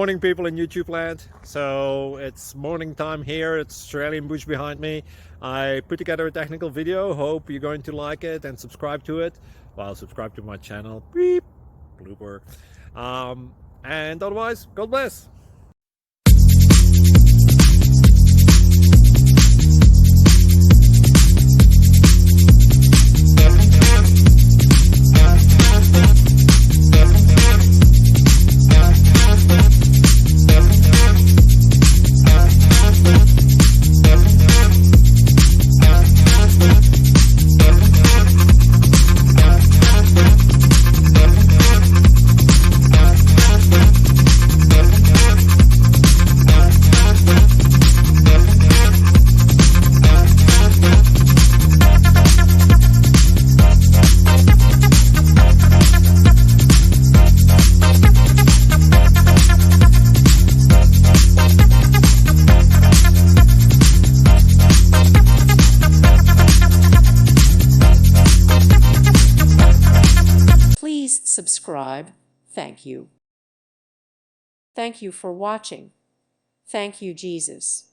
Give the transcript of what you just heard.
Morning, people in YouTube land. So it's morning time here. It's Australian bush behind me. I put together a technical video. Hope you're going to like it and subscribe to it. Well, subscribe to my channel. Beep. Blooper. And otherwise, God bless. Please subscribe. Thank you. Thank you for watching. Thank you, Jesus.